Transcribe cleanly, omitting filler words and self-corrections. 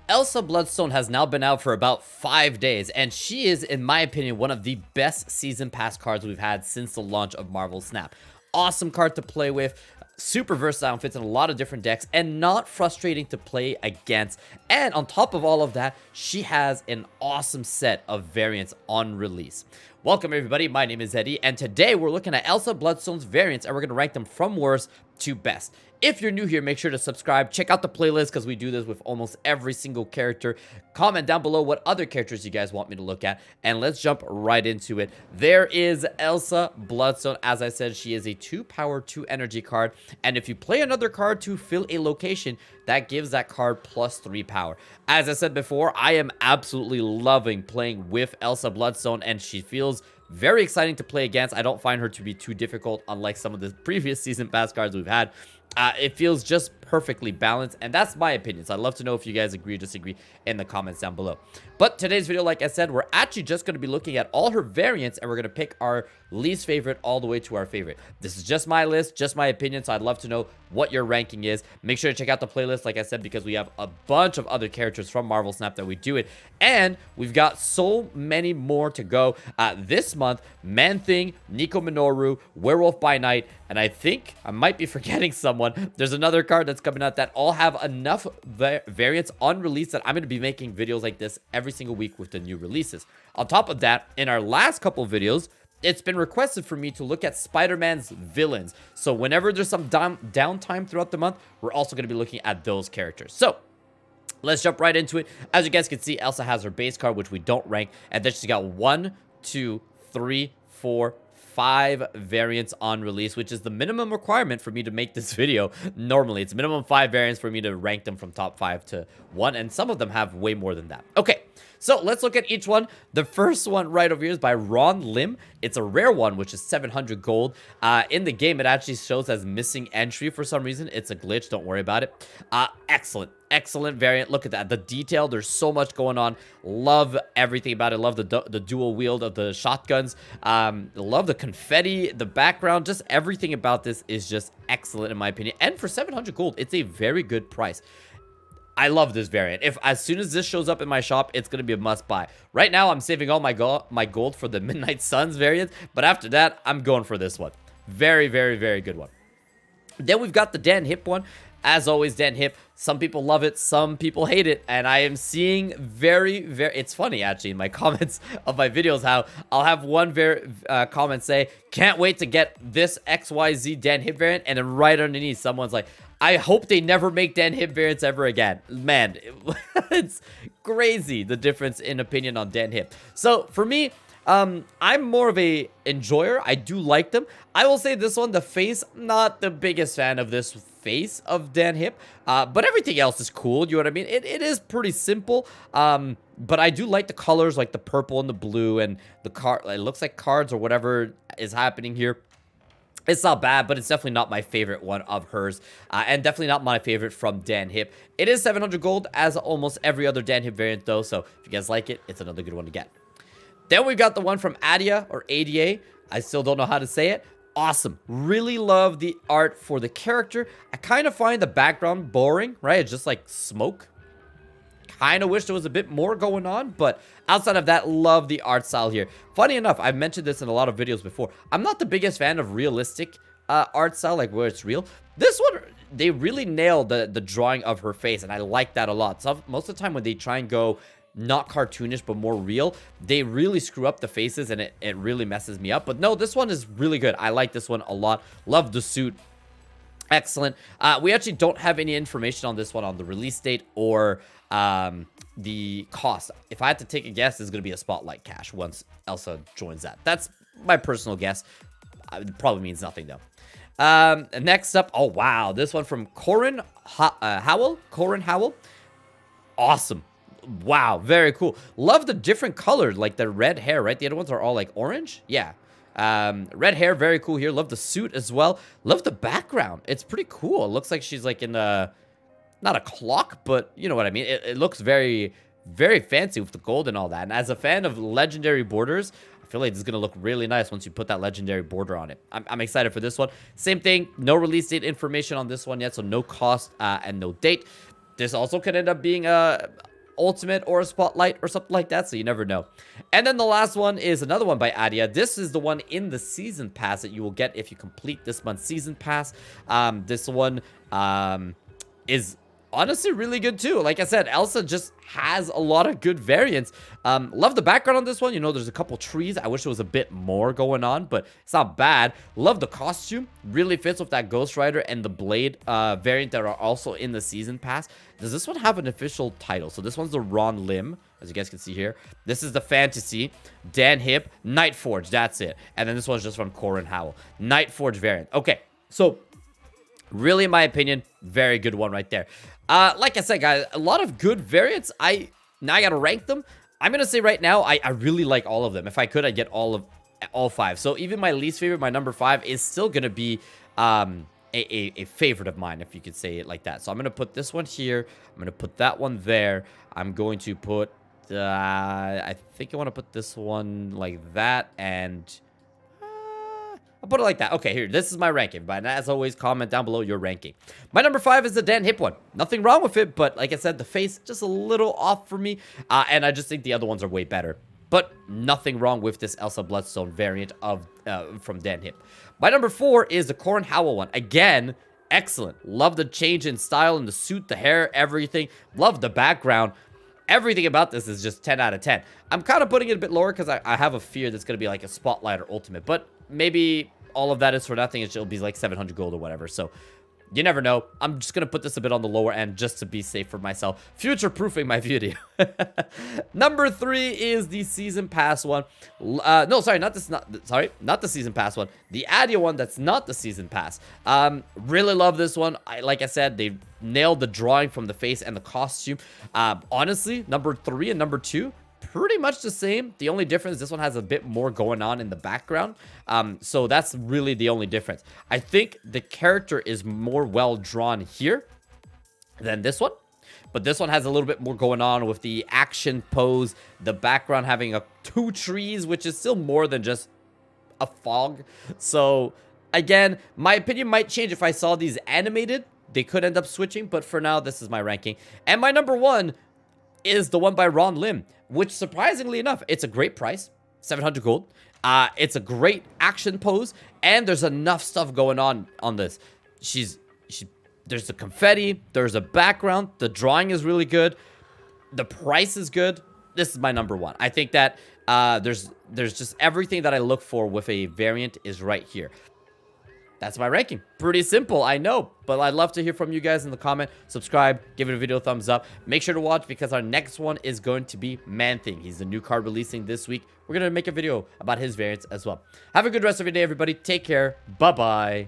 Elsa Bloodstone has now been out for about 5 days, and she is, in my opinion, one of the best Season Pass cards we've had since the launch of Marvel Snap. Awesome card to play with, super versatile, fits in a lot of different decks, and not frustrating to play against. And on top of all of that, she has an awesome set of variants on release. Welcome everybody, my name is Eddie, and today we're looking at Elsa Bloodstone's variants, and we're going to rank them from worst to best. If you're new here, make sure to subscribe, check out the playlist because we do this with almost every single character. Comment down below what other characters you guys want me to look at, and let's jump right into it. There is Elsa Bloodstone. As I said, she is a 2 power, 2 energy card, and if you play another card to fill a location, that gives that card plus 3 power. As I said before, I am absolutely loving playing with Elsa Bloodstone, and she feels very exciting to play against. I don't find her to be too difficult, unlike some of the previous Season Pass cards we've had. It feels just perfectly balanced, and that's my opinion. So I'd love to know if you guys agree or disagree in the comments down below. But today's video, like I said, we're actually just going to be looking at all her variants, and we're going to pick our least favorite all the way to our favorite. This is just my list, just my opinion, so I'd love to know what your ranking is. Make sure to check out the playlist, like I said, because we have a bunch of other characters from Marvel Snap that we do it, and we've got so many more to go. This month, Man-Thing, Nico Minoru, Werewolf by Night, and I think I might be forgetting someone. There's another card that's coming out that all have enough variants on release that I'm going to be making videos like this every single week with the new releases. On top of that, in our last couple videos, it's been requested for me to look at Spider-Man's villains. So whenever there's some downtime throughout the month, we're also going to be looking at those characters. So let's jump right into it. As you guys can see, Elsa has her base card, which we don't rank, and then she's got 1, 2, 3, 4, 5 variants on release, which is the minimum requirement for me to make this video. Normally, it's minimum 5 variants for me to rank them from top 5 to 1, and some of them have way more than that. Okay, so let's look at each one. The first one right over here is by Ron Lim. It's a rare one, which is 700 gold. In the game, it actually shows as missing entry for some reason. It's a glitch. Don't worry about it. Excellent variant. Look at that. The detail. There's so much going on. Love everything about it. Love the dual wield of the shotguns. Love the confetti, the background. Just everything about this is just excellent in my opinion. And for 700 gold, it's a very good price. I love this variant. As soon as this shows up in my shop, it's going to be a must buy. Right now, I'm saving all my gold for the Midnight Suns variant, but after that, I'm going for this one. Very, very, very good one. Then we've got the Dan Hip one. As always, Dan Hip, some people love it, some people hate it, and I am seeing it's funny actually in my comments of my videos how I'll have one comment say, can't wait to get this XYZ Dan Hip variant, and then right underneath someone's like, I hope they never make Dan Hip variants ever again. Man, it's crazy the difference in opinion on Dan Hip. So for me, I'm more of a enjoyer. I do like them. I will say this one, the face, not the biggest fan of this face of Dan Hip, but everything else is cool. You know what I mean? It is pretty simple, but I do like the colors, like the purple and the blue, and the card. It looks like cards or whatever is happening here. It's not bad, but it's definitely not my favorite one of hers, and definitely not my favorite from Dan Hip. It is 700 gold, as almost every other Dan Hip variant, though, so if you guys like it, it's another good one to get. Then we've got the one from Adia, or ADA. I still don't know how to say it. Awesome. Really love the art for the character. I kind of find the background boring, right? It's just like smoke. Kind of wish there was a bit more going on, but outside of that, love the art style here. Funny enough, I've mentioned this in a lot of videos before. I'm not the biggest fan of realistic art style, like where it's real. This one, they really nailed the drawing of her face, and I like that a lot. So most of the time when they try and go not cartoonish but more real, they really screw up the faces, and it really messes me up. But no, this one is really good. I like this one a lot. Love the suit. Excellent. We actually don't have any information on this one on the release date or the cost. If I had to take a guess, it's going to be a Spotlight Cash once Elsa joins that. That's my personal guess. It probably means nothing though. Next up, oh wow, this one from Corin Howell. Awesome. Wow, very cool. Love the different colors, like the red hair, right? The other ones are all like orange. Yeah. Red hair, very cool here. Love the suit as well. Love the background. It's pretty cool. It looks like she's like in a, not a clock, but you know what I mean. It looks very, very fancy with the gold and all that. And as a fan of legendary borders, I feel like this is going to look really nice once you put that legendary border on it. I'm excited for this one. Same thing, no release date information on this one yet, so no cost and no date. This also could end up being a ultimate or a spotlight or something like that, so you never know. And then the last one is another one by Adia. This is the one in the season pass that you will get if you complete this month's season pass. This one is honestly really good too. Like I said, Elsa just has a lot of good variants. Love the background on this one. You know, there's a couple trees. I wish there was a bit more going on, but it's not bad. Love the costume. Really fits with that Ghost Rider and the Blade variant that are also in the season pass. Does this one have an official title? So this one's the Ron Lim, as you guys can see here. This is the Fantasy, Dan Hip, Nightforge. That's it. And then this one's just from Corin Howell. Nightforge variant. Okay, so really, in my opinion, very good one right there. Like I said, guys, a lot of good variants. Now I gotta rank them. I'm gonna say right now, I really like all of them. If I could, I'd get all 5. So even my least favorite, my number 5, is still gonna be a favorite of mine, if you could say it like that. So I'm gonna put this one here. I'm gonna put that one there. I'm going to put I think I want to put this one like that, and I'll put it like that. Okay, here, this is my ranking. But as always, comment down below your ranking. My number 5 is the Dan Hip one. Nothing wrong with it, but like I said, the face just a little off for me. And I just think the other ones are way better. But nothing wrong with this Elsa Bloodstone variant of from Dan Hip. My number 4 is the Corin Howell one. Again, excellent. Love the change in style and the suit, the hair, everything. Love the background. Everything about this is just 10 out of 10. I'm kind of putting it a bit lower because I have a fear that's going to be like a spotlight or ultimate. But maybe all of that is for nothing. It'll be like 700 gold or whatever. So you never know. I'm just going to put this a bit on the lower end just to be safe for myself. Future-proofing my video. Number 3 is the season pass one. No, sorry, not the season pass one. The Adia one that's not the season pass. Really love this one. Like I said, they nailed the drawing from the face and the costume. Honestly, number 3 and number 2, pretty much the same. The only difference, this one has a bit more going on in the background. So that's really the only difference. I think the character is more well drawn here than this one. But this one has a little bit more going on with the action pose, the background having 2 trees, which is still more than just a fog. So again, my opinion might change if I saw these animated. They could end up switching, but for now, this is my ranking. And my number 1 is the one by Ron Lim, which surprisingly enough, it's a great price, 700 gold. It's a great action pose, and there's enough stuff going on this. There's the confetti, there's a background, the drawing is really good, the price is good. This is my number 1. I think that there's just everything that I look for with a variant is right here. That's my ranking. Pretty simple, I know, but I'd love to hear from you guys in the comment. Subscribe, give it a video a thumbs up. Make sure to watch because our next one is going to be Man-Thing. He's the new card releasing this week. We're going to make a video about his variants as well. Have a good rest of your day, everybody. Take care. Bye-bye.